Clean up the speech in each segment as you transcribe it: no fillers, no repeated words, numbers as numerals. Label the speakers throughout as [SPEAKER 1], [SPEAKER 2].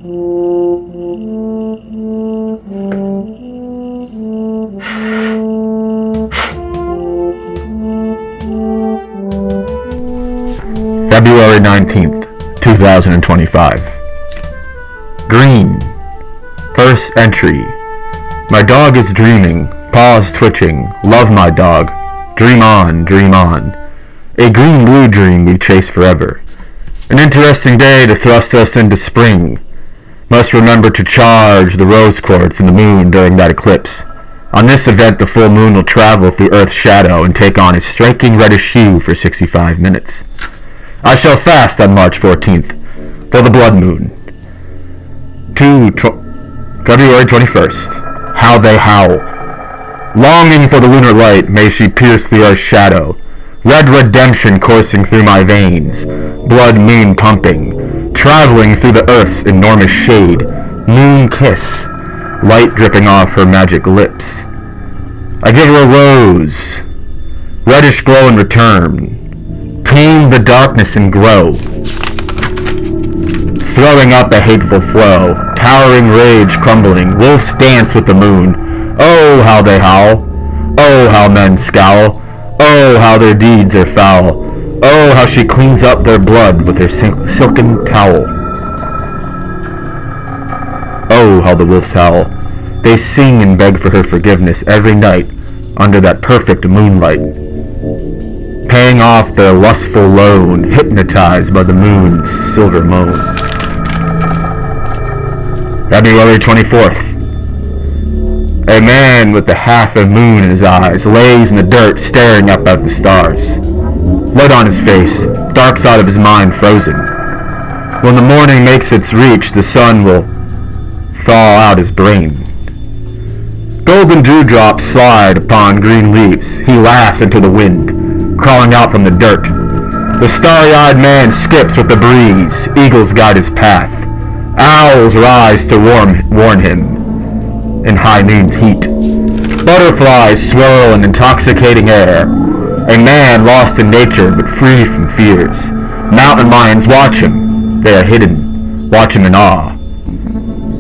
[SPEAKER 1] February 19th, 2025. Green. First entry. My dog is dreaming, paws twitching, love my dog. Dream on, dream on. A green-blue dream we chase forever. An interesting day to thrust us into spring. Must remember to charge the rose quartz and the moon during that eclipse. On this event, the full moon will travel through Earth's shadow and take on a striking reddish hue for 65 minutes. I shall fast on March 14th for the blood moon. February 21st. How they howl. Longing for the lunar light, may she pierce through Earth's shadow. Red redemption coursing through my veins. Blood moon pumping. Traveling through the Earth's enormous shade. Moon kiss. Light dripping off her magic lips. I give her a rose. Reddish glow in return. Tame the darkness and grow. Throwing up a hateful flow. Towering rage crumbling. Wolves dance with the moon. Oh, how they howl. Oh, how men scowl. Oh, how their deeds are foul. Oh, how she cleans up their blood with her silken towel. Oh, how the wolves howl. They sing and beg for her forgiveness every night under that perfect moonlight. Paying off their lustful loan, hypnotized by the moon's silver moan. February 24th. A man with the half a moon in his eyes lays in the dirt staring up at the stars. Light on his face, dark side of his mind frozen. When the morning makes its reach, the sun will thaw out his brain. Golden dewdrops slide upon green leaves. He laughs into the wind, crawling out from the dirt. The starry-eyed man skips with the breeze. Eagles guide his path. Owls rise to warn him in high noon's heat. Butterflies swirl in intoxicating air. A man lost in nature but free from fears. Mountain lions watch him. They are hidden. Watch him in awe.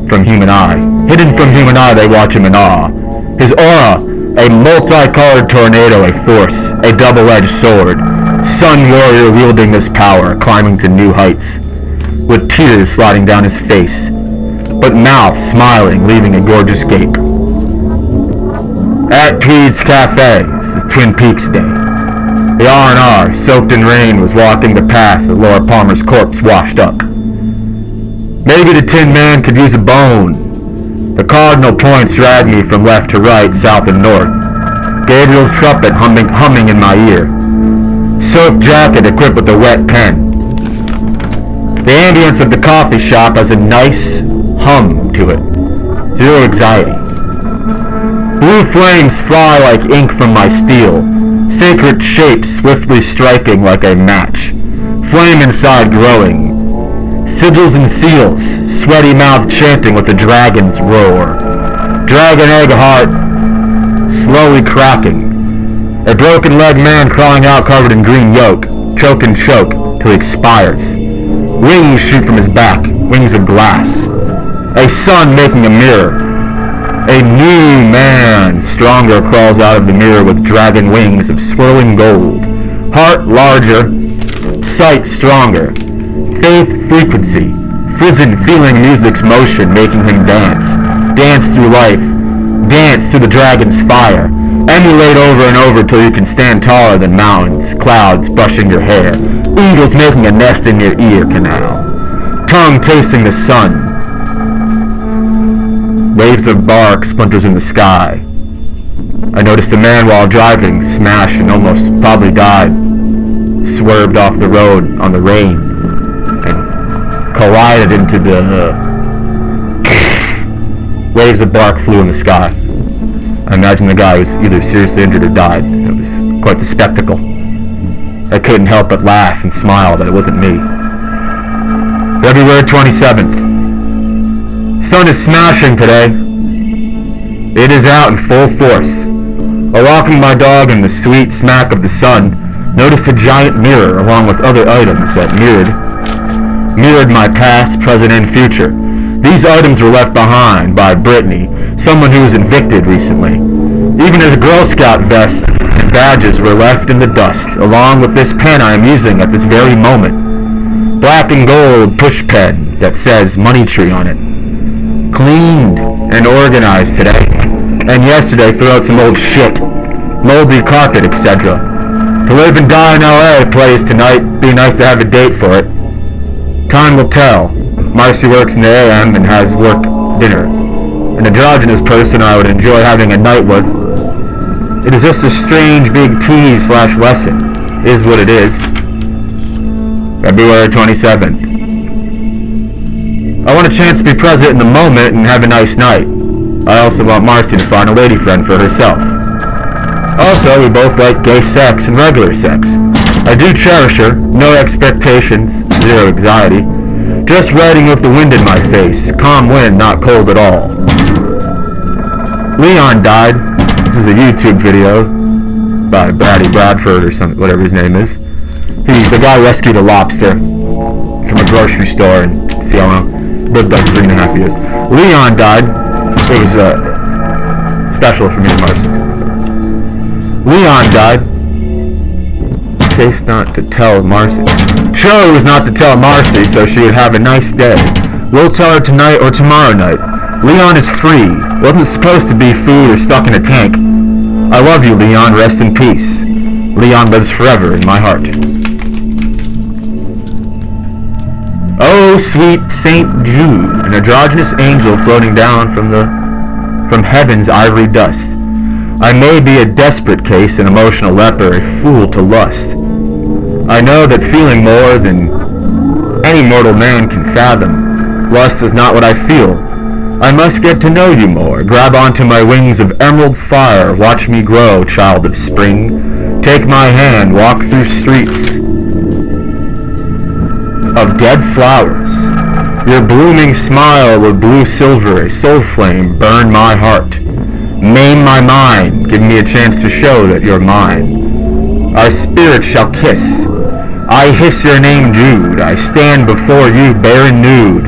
[SPEAKER 1] From human eye. Hidden from human eye, they watch him in awe. His aura, a multicolored tornado, a force, a double-edged sword. Sun warrior wielding this power, climbing to new heights. With tears sliding down his face, but mouth smiling, leaving a gorgeous gape. At Tweed's Cafe, it's Twin Peaks Day. The R&R, soaked in rain, was walking the path that Laura Palmer's corpse washed up. Maybe the Tin Man could use a bone. The cardinal points drag me from left to right, south and north. Gabriel's trumpet humming in my ear. Soaked jacket equipped with a wet pen. The ambience of the coffee shop has a nice hum to it. Zero anxiety. Blue flames fly like ink from my steel. Sacred shapes swiftly striking like a match. Flame inside growing. Sigils and seals, sweaty mouth chanting with the dragon's roar. Dragon egg heart slowly cracking. A broken leg man crawling out covered in green yolk. Choke and choke till he expires. Wings shoot from his back, wings of glass. A sun making a mirror. A new man, stronger, crawls out of the mirror with dragon wings of swirling gold. Heart larger, sight stronger. Faith frequency, frozen feeling music's motion making him dance. Dance through life, dance through the dragon's fire. Emulate over and over till you can stand taller than mountains, clouds brushing your hair. Eagles making a nest in your ear canal. Tongue tasting the sun. Waves of bark, splinters in the sky. I noticed a man while driving smash and almost probably died. Swerved off the road on the rain and collided into the waves of bark flew in the sky. I imagine the guy was either seriously injured or died. It was quite the spectacle. I couldn't help but laugh and smile that it wasn't me. February 27th. Sun is smashing today. It is out in full force. While walking my dog in the sweet smack of the sun, noticed a giant mirror along with other items that mirrored my past, present, and future. These items were left behind by Brittany, someone who was evicted recently. Even her Girl Scout vest and badges were left in the dust, along with this pen I am using at this very moment. Black and gold push pen that says Money Tree on it. Cleaned and organized today, and yesterday threw out some old shit, moldy carpet, etc. To live and die in LA plays tonight. Be nice to have a date for it. Time will tell. Marcy works in the AM and has work dinner. An androgynous person I would enjoy having a night with. It is just a strange big tease/lesson. Is what it is. February 27th. I want a chance to be present in the moment and have a nice night. I also want Marcy to find a lady friend for herself. Also, we both like gay sex and regular sex. I do cherish her, no expectations, zero anxiety. Just riding with the wind in my face, calm wind, not cold at all. Leon died. This is a YouTube video by Brady Bradford or something, whatever his name is. The guy rescued a lobster from a grocery store in Seattle. Lived like 3.5 years. Leon died. It was special for me and Marcy. Leon died. Chose not to tell Marcy. Chose not to tell Marcy so she would have a nice day. We'll tell her tonight or tomorrow night. Leon is free. Wasn't supposed to be food or stuck in a tank. I love you, Leon. Rest in peace. Leon lives forever in my heart. Oh, sweet Saint Jude, an androgynous angel floating down from heaven's ivory dust. I may be a desperate case, an emotional leper, a fool to lust. I know that feeling more than any mortal man can fathom. Lust is not what I feel. I must get to know you more. Grab onto my wings of emerald fire. Watch me grow, child of spring. Take my hand, walk through streets of dead flowers. Your blooming smile with blue silver, a soul flame, burn my heart. Maim my mind, give me a chance to show that you're mine. Our spirits shall kiss. I hiss your name, Jude. I stand before you bare and nude.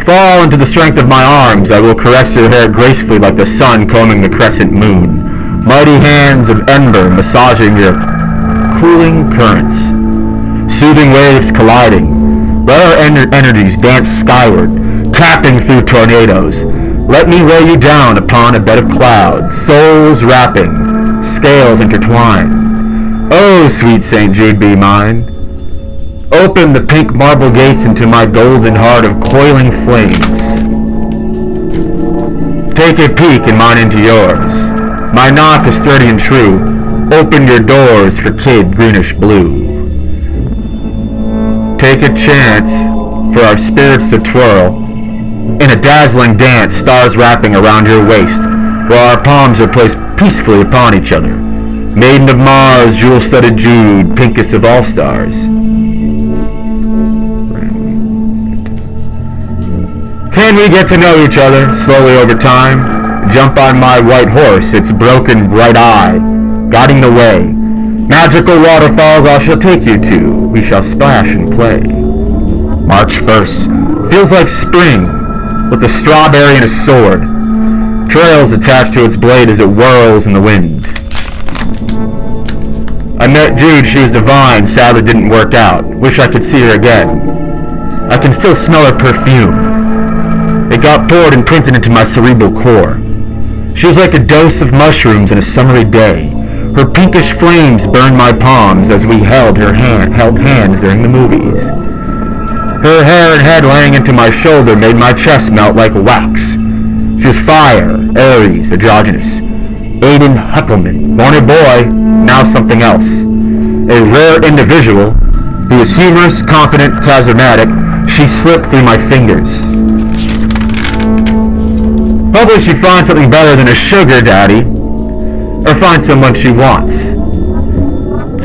[SPEAKER 1] Fall into the strength of my arms. I will caress your hair gracefully like the sun combing the crescent moon. Mighty hands of ember massaging your cooling currents. Soothing waves colliding. Let our energies dance skyward, tapping through tornadoes. Let me lay you down upon a bed of clouds, souls wrapping, scales intertwined. Oh, sweet St. Jude, be mine. Open the pink marble gates into my golden heart of coiling flames. Take a peek and mine into yours. My knock is sturdy and true. Open your doors for kid greenish blue. Take a chance for our spirits to twirl in a dazzling dance, stars wrapping around your waist, while our palms are placed peacefully upon each other. Maiden of Mars, jewel-studded Jude, pinkest of all stars. Can we get to know each other slowly over time? Jump on my white horse, its broken bright eye, guiding the way. Magical waterfalls I shall take you to. We shall splash and play. March 1st. Feels like spring, with a strawberry and a sword. Trails attached to its blade as it whirls in the wind. I met Jude, she was divine, sadly didn't work out. Wish I could see her again. I can still smell her perfume. It got poured and printed into my cerebral core. She was like a dose of mushrooms in a summery day. Her pinkish flames burned my palms as we held hands during the movies. Her hair and head laying into my shoulder made my chest melt like wax. She was fire, Aries, androgynous. Aiden Huckelman, born a boy, now something else. A rare individual who was humorous, confident, charismatic. She slipped through my fingers. Hopefully she finds something better than a sugar daddy, or find someone she wants.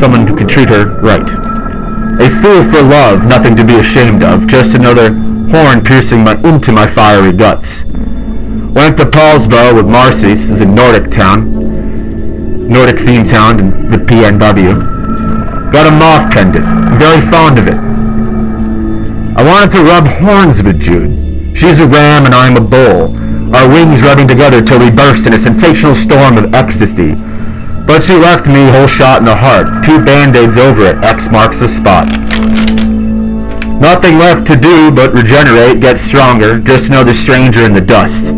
[SPEAKER 1] Someone who can treat her right. A fool for love, nothing to be ashamed of, just another horn piercing into my fiery guts. Went to Paulsbo with Marcy, this is a Nordic themed town with PNW. Got a moth pendant, I'm very fond of it. wanted to rub horns with Jude. She's a ram and I'm a bull, our wings rubbing together till we burst in a sensational storm of ecstasy. But she left me whole shot in the heart, 2 band-aids over it, X marks the spot. Nothing left to do but regenerate, get stronger, just another stranger in the dust.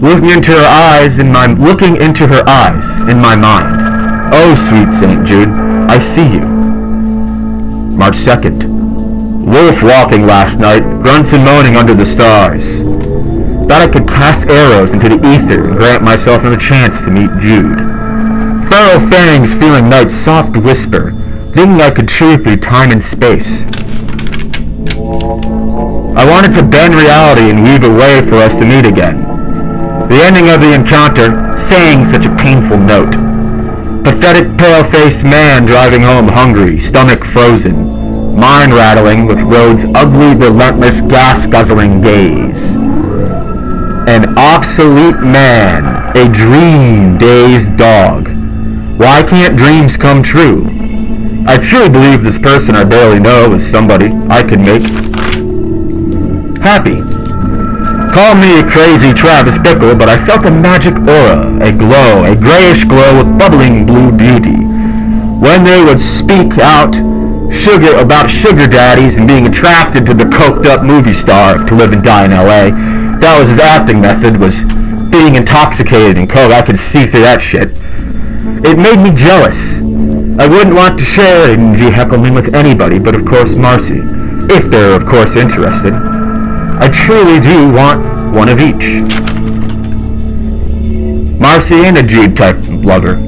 [SPEAKER 1] Looking into her eyes in my mind. Oh, sweet St. Jude, I see you. March 2nd. Wolf walking last night, grunts and moaning under the stars. Thought I could cast arrows into the ether and grant myself another chance to meet Jude. Feral fangs feeling night's soft whisper, thinking I could chew through time and space. I wanted to bend reality and weave a way for us to meet again. The ending of the encounter sang such a painful note. Pathetic, pale-faced man driving home hungry, stomach frozen, mind rattling with road's ugly, relentless, gas-guzzling gaze. An obsolete man, a dream-dazed dog. Why can't dreams come true? I truly believe this person I barely know is somebody I could make happy. Call me a crazy Travis Bickle, but I felt a magic aura, a glow, a grayish glow with bubbling blue beauty. When they would speak out about sugar daddies and being attracted to the coked-up movie star To Live and Die in L.A., that was his acting method, was being intoxicated in coke. I could see through that shit. It made me jealous. I wouldn't want to share G. Heckelman with anybody, but of course Marcy, if they're of course interested. I truly do want one of each. Marcy ain't a Jude type lover.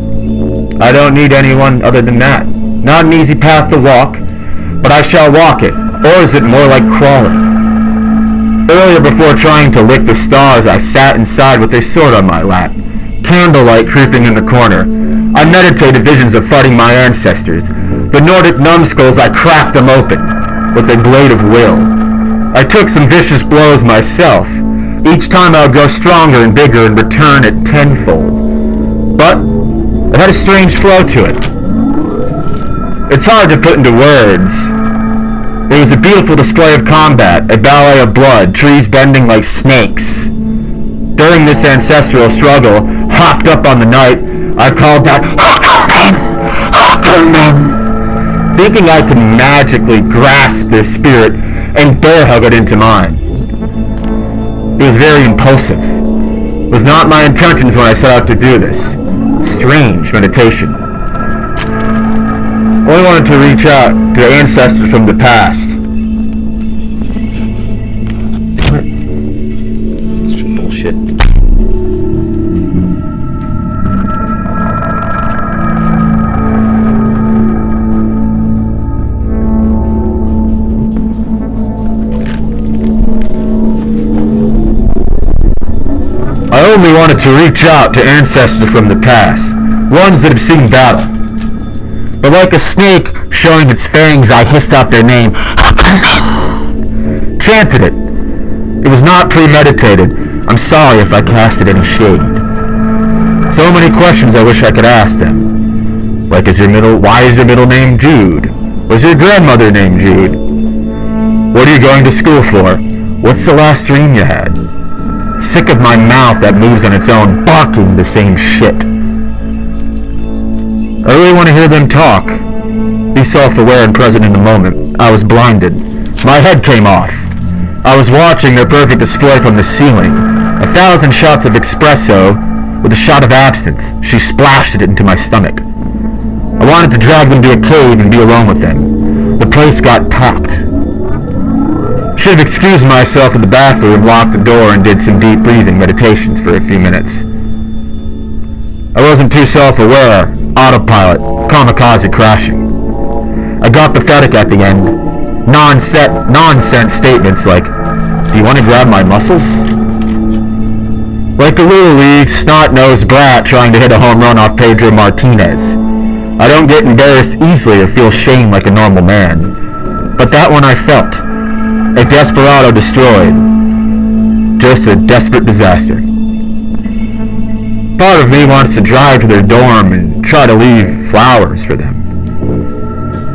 [SPEAKER 1] I don't need anyone other than that. Not an easy path to walk, but I shall walk it, or is it more like crawling? Earlier, before trying to lick the stars, I sat inside with a sword on my lap, candlelight creeping in the corner. I meditated visions of fighting my ancestors. The Nordic numbskulls, I cracked them open with a blade of will. I took some vicious blows myself. Each time I would grow stronger and bigger and return at tenfold. But it had a strange flow to it. It's hard to put into words. It was a beautiful display of combat, a ballet of blood, trees bending like snakes. During this ancestral struggle, hopped up on the night, I called out, Heckelman, thinking I could magically grasp their spirit and bear hug it into mine. It was very impulsive. It was not my intentions when I set out to do this. Strange meditation. I only wanted to reach out to the ancestors from the past. Damn it. It's just bullshit. I only wanted to reach out to ancestors from the past, ones that have seen battle. But like a snake showing its fangs, I hissed out their name, chanted it. It was not premeditated. I'm sorry if I casted any shade. So many questions I wish I could ask them. Like, why is your middle name Jude? Was your grandmother named Jude? What are you going to school for? What's the last dream you had? Sick of my mouth that moves on its own, barking the same shit. I really want to hear them talk. Be self-aware and present in the moment. I was blinded. My head came off. I was watching their perfect display from the ceiling. 1,000 shots of espresso with a shot of absinthe. She splashed it into my stomach. I wanted to drag them to a cave and be alone with them. The place got packed. Should have excused myself in the bathroom, locked the door, and did some deep breathing meditations for a few minutes. I wasn't too self-aware. Autopilot, kamikaze crashing. I got pathetic at the end. Nonsense statements like, do you want to grab my muscles? Like a Little League snot-nosed brat trying to hit a home run off Pedro Martinez. I don't get embarrassed easily or feel shame like a normal man. But that one I felt. A desperado destroyed. Just a desperate disaster. Part of me wants to drive to their dorm and try to leave flowers for them.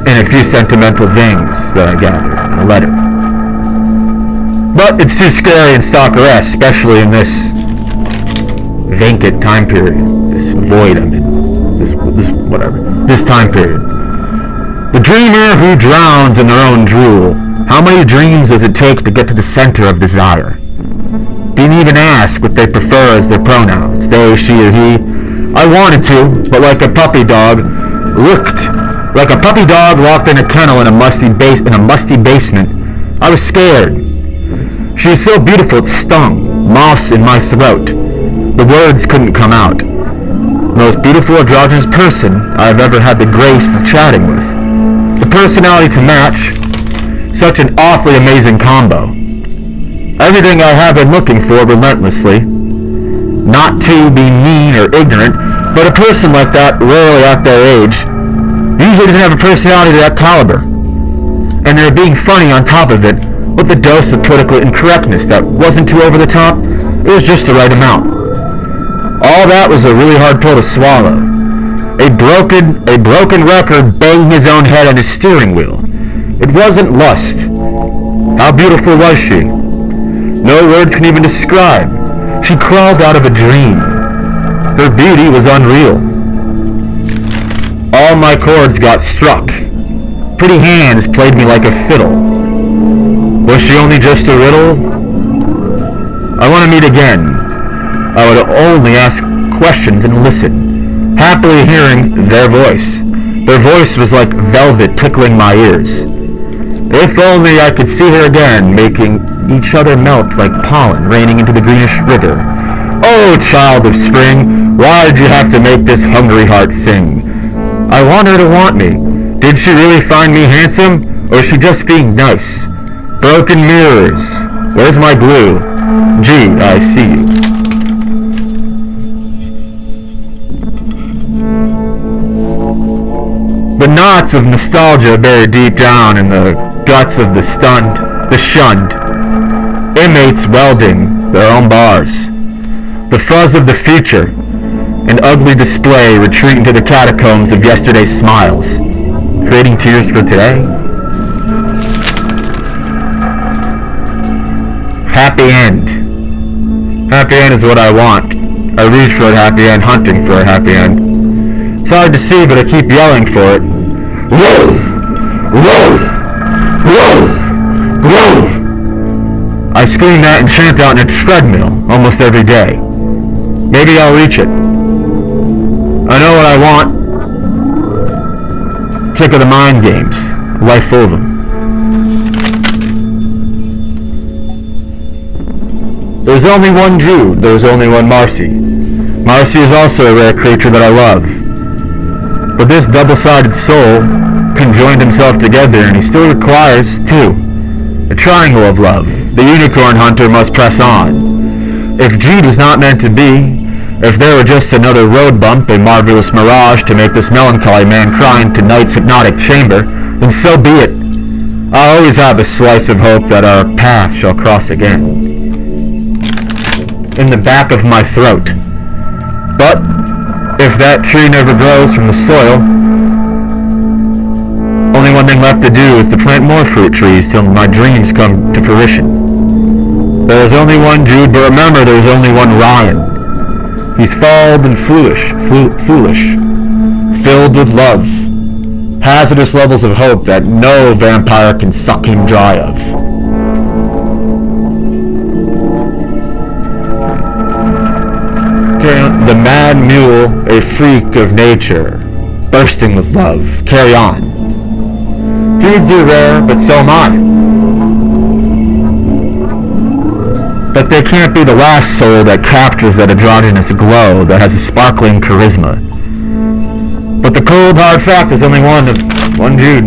[SPEAKER 1] And a few sentimental things that I gathered in a letter. But it's too scary and stalker-esque, especially in this vacant time period. This void I'm in. This time period. The dreamer who drowns in their own drool. How many dreams does it take to get to the center of desire? Didn't even ask what they prefer as their pronouns. They, she, or he. I wanted to, but like a puppy dog locked in a kennel in a musty basement. I was scared. She was so beautiful it stung, moss in my throat. The words couldn't come out. The most beautiful androgynous person I've ever had the grace of chatting with. The personality to match, such an awfully amazing combo. Everything I have been looking for relentlessly. Not to be mean or ignorant, but a person like that, rarely at their age, usually doesn't have a personality to that caliber. And they're being funny on top of it, with a dose of political incorrectness that wasn't too over the top, it was just the right amount. All that was a really hard pill to swallow. A broken record banging his own head on his steering wheel. It wasn't lust. How beautiful was she? No words can even describe. She crawled out of a dream. Her beauty was unreal. All my chords got struck. Pretty hands played me like a fiddle. Was she only just a riddle? I want to meet again. I would only ask questions and listen, happily hearing their voice. Their voice was like velvet tickling my ears. If only I could see her again, making each other melt like pollen raining into the greenish river. Oh, child of spring, why did you have to make this hungry heart sing? I want her to want me. Did she really find me handsome, or is she just being nice? Broken mirrors. Where's my glue? Gee, I see you. The knots of nostalgia buried deep down in the guts of the shunned. Inmates welding their own bars. The fuzz of the future. An ugly display retreating to the catacombs of yesterday's smiles. Creating tears for today. Happy end. Happy end is what I want. I reach for a happy end, hunting for a happy end. It's hard to see, but I keep yelling for it. Whoa! Whoa! Whoa! Whoa! I scream that and chant out in a treadmill almost every day. Maybe I'll reach it. I know what I want. Sick of the mind games. Life full of them. There's only one Jude. There's only one Marcy. Marcy is also a rare creature that I love. But this double-sided soul conjoined himself together, and he still requires two. A triangle of love. The unicorn hunter must press on. If Jude was not meant to be, if there were just another road bump, a marvelous mirage to make this melancholy man cry into night's hypnotic chamber, then so be it. I always have a slice of hope that our path shall cross again. In the back of my throat. But if that tree never grows from the soil, only one thing left to do is to plant more fruit trees till my dreams come to fruition. There is only one Jude, but remember there is only one Ryan. He's fouled and foolish, filled with love, hazardous levels of hope that no vampire can suck him dry of. The mad mule, a freak of nature, bursting with love. Carry on. Judes are rare, but so am I. But they can't be the last soul that captures that androgynous glow that has a sparkling charisma. But the cold hard fact is only one Jude.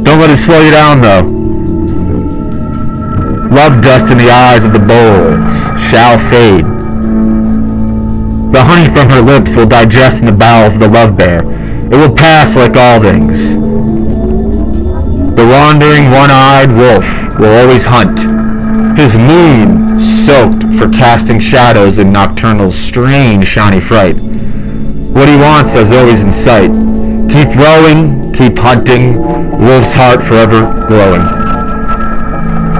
[SPEAKER 1] Don't let it slow you down though. Love dust in the eyes of the bulls shall fade. The honey from her lips will digest in the bowels of the love bear. It will pass like all things. The wandering one-eyed wolf will always hunt. His moon soaked for casting shadows in nocturnal strange shiny fright. What he wants is always in sight. Keep rowing, keep hunting, wolf's heart forever glowing.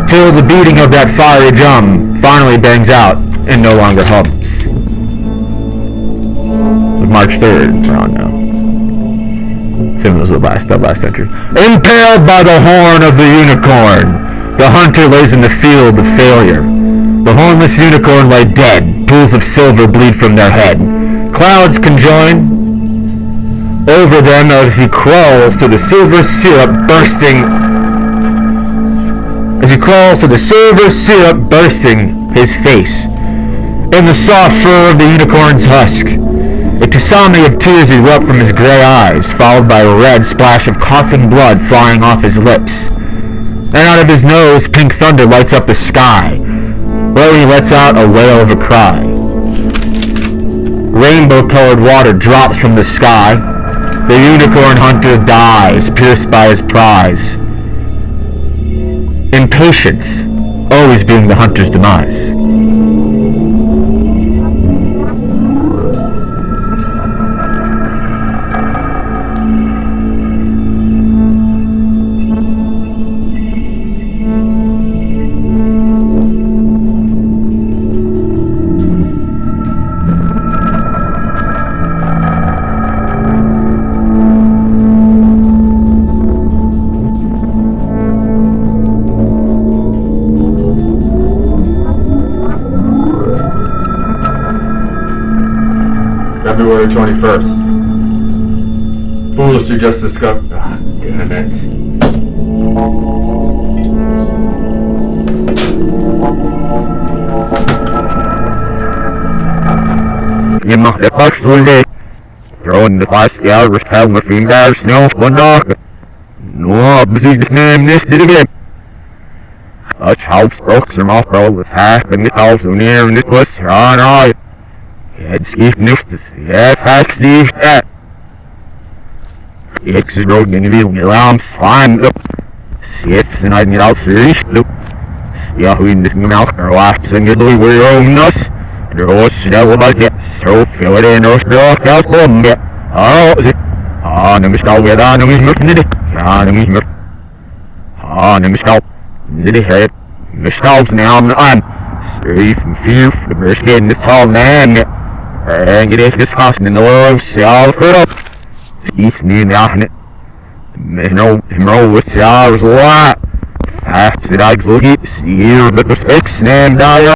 [SPEAKER 1] till the beating of that fiery drum finally bangs out and no longer hums. March 3rd, we're on now. Same as the last entry. Impaled by the horn of the unicorn, the hunter lays in the field of failure. The hornless unicorn lay dead, pools of silver bleed from their head. Clouds conjoin over them as he crawls through the silver syrup bursting his face. In the soft fur of the unicorn's husk, a tsunami of tears erupt from his gray eyes, followed by a red splash of coughing blood flying off his lips. And out of his nose, pink thunder lights up the sky, where he lets out a wail of a cry. Rainbow-colored water drops from the sky. The unicorn hunter dies, pierced by his prize. Impatience, always being the hunter's demise. February 21st. Foolish to just discover. Ah, damn it. You must have touched one day. Throwing the fast scale with found my fingers, no one knock. No, busy the name this did again. A child spoke some off roll with half and the calls so near and it was on eye. Het schiet nichts, ja, fax niet dat. Ik zie ook in de wereld alarm slaan op. Sif zijn uit niet als richt op. Ja, hoe in de melk verwacht zijn jullie weer om nas. De roos snel wat je zo veel in ons door als bombe. Oh, ze. Ah, nu miskou weer daar, nu is me niet. Ja, nu is me. Ah, nu miskou. Niet het. Miskou snel aan. Schreef en vier, de misschien het zal nemen. En je deze gasten in de oorlog zelf erop. Iets niet nachten. Hemro wordt zelfs laat. Vaak zit ik zo niet. Zie je, dat er niks neemt daar.